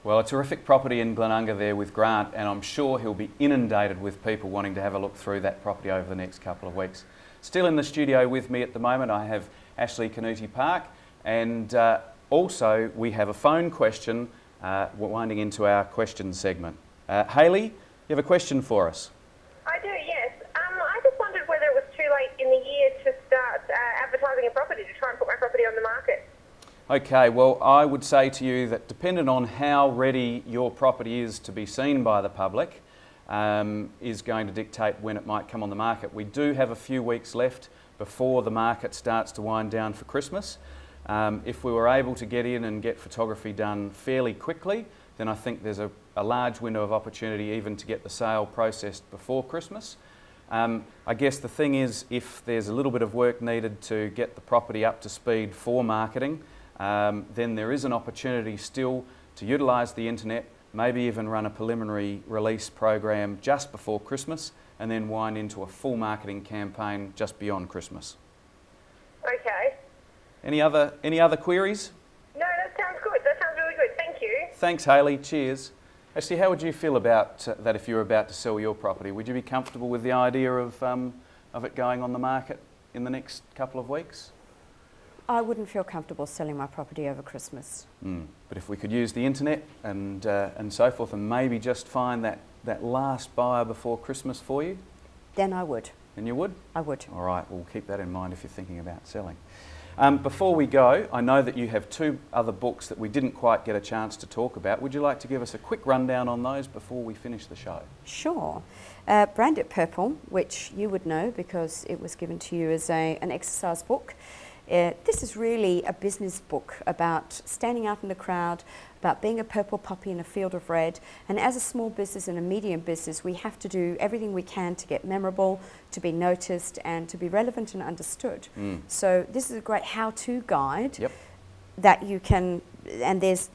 Well, a terrific property in Glenunga there with Grant, and I'm sure he'll be inundated with people wanting to have a look through that property over the next couple of weeks. Still in the studio with me at the moment, I have Ashley Canuti-Park, and also we have a phone question winding into our question segment. Hayley, you have a question for us? I do, yes. I just wondered whether it was too late in the year to start advertising a property, to try and put my property on the market. Okay, well, I would say to you that depending on how ready your property is to be seen by the public is going to dictate when it might come on the market. We do have a few weeks left before the market starts to wind down for Christmas. If we were able to get in and get photography done fairly quickly, then I think there's a large window of opportunity even to get the sale processed before Christmas. I guess the thing is, if there's a little bit of work needed to get the property up to speed for marketing, then there is an opportunity still to utilise the internet, maybe even run a preliminary release program just before Christmas and then wind into a full marketing campaign just beyond Christmas. Okay. Any other queries? No, that sounds good. That sounds really good. Thank you. Thanks, Hayley. Cheers. Ashley, how would you feel about that if you were about to sell your property? Would you be comfortable with the idea of it going on the market in the next couple of weeks? I wouldn't feel comfortable selling my property over Christmas. But if we could use the internet and so forth and maybe just find that last buyer before Christmas for you? Then I would. Then you would? I would. All right, we'll keep that in mind if you're thinking about selling. Before we go, I know that you have two other books that we didn't quite get a chance to talk about. Would you like to give us a quick rundown on those before we finish the show? Sure. Branded Purple, which you would know because it was given to you as an exercise book. This is really a business book about standing out in the crowd, about being a purple poppy in a field of red. And as a small business and a medium business, we have to do everything we can to get memorable, to be noticed, and to be relevant and understood. So this is a great how-to guide that you can, and there's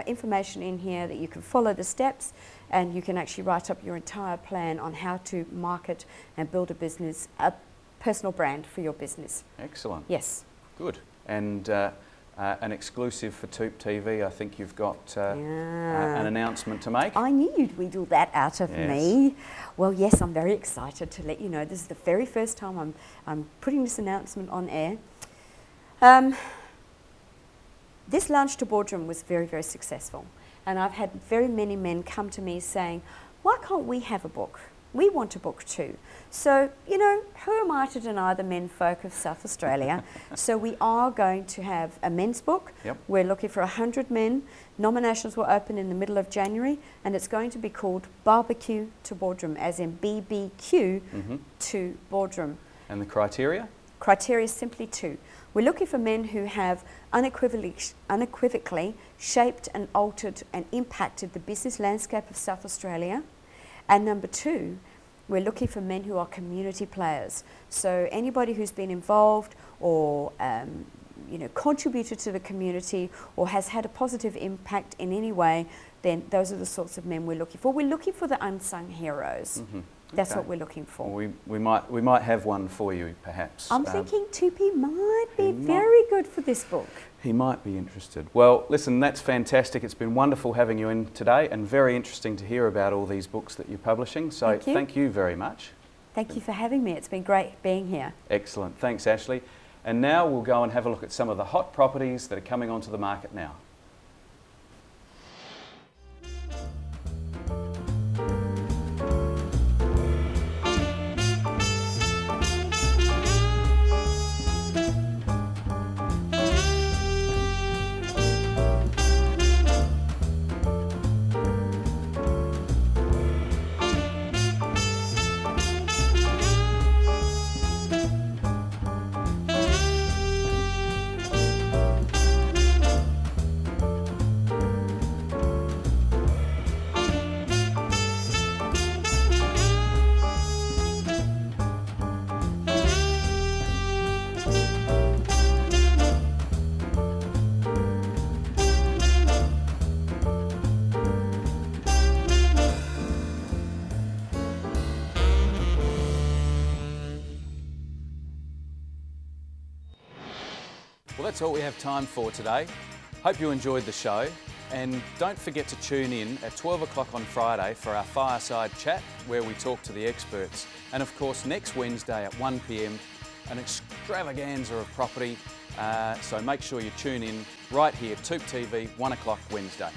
information in here that you can follow the steps, and you can actually write up your entire plan on how to market and build a business, a personal brand for your business. Excellent. Yes. Good. And an exclusive for TOOP TV, I think you've got an announcement to make. I knew you'd wheedle that out of me. Well, yes, I'm very excited to let you know this is the very first time I'm putting this announcement on air. This Lounge to Boardroom was very, very successful. And I've had very many men come to me saying, why can't we have a book? We want a book too. So, you know, who am I to deny the men folk of South Australia? So we are going to have a men's book. We're looking for 100 men. Nominations will open in the middle of January, and it's going to be called Barbecue to Boardroom, as in BBQ to Boardroom. And the criteria? Criteria is simply two. We're looking for men who have unequivocally shaped and altered and impacted the business landscape of South Australia. And number two, we're looking for men who are community players. So anybody who's been involved or contributed to the community or has had a positive impact in any way, then those are the sorts of men we're looking for. We're looking for the unsung heroes. That's what we're looking for. We might have one for you, perhaps. I'm thinking Toopy might be very good for this book. He might be interested. Well, listen, that's fantastic. It's been wonderful having you in today and very interesting to hear about all these books that you're publishing. So thank you very much. Thank you for having me. It's been great being here. Excellent. Thanks, Ashley. And now we'll go and have a look at some of the hot properties that are coming onto the market now. Well, that's all we have time for today. Hope you enjoyed the show. And don't forget to tune in at 12 o'clock on Friday for our fireside chat where we talk to the experts. And of course next Wednesday at 1 p.m, an extravaganza of property. So make sure you tune in right here, TOOP TV, 1 o'clock Wednesday.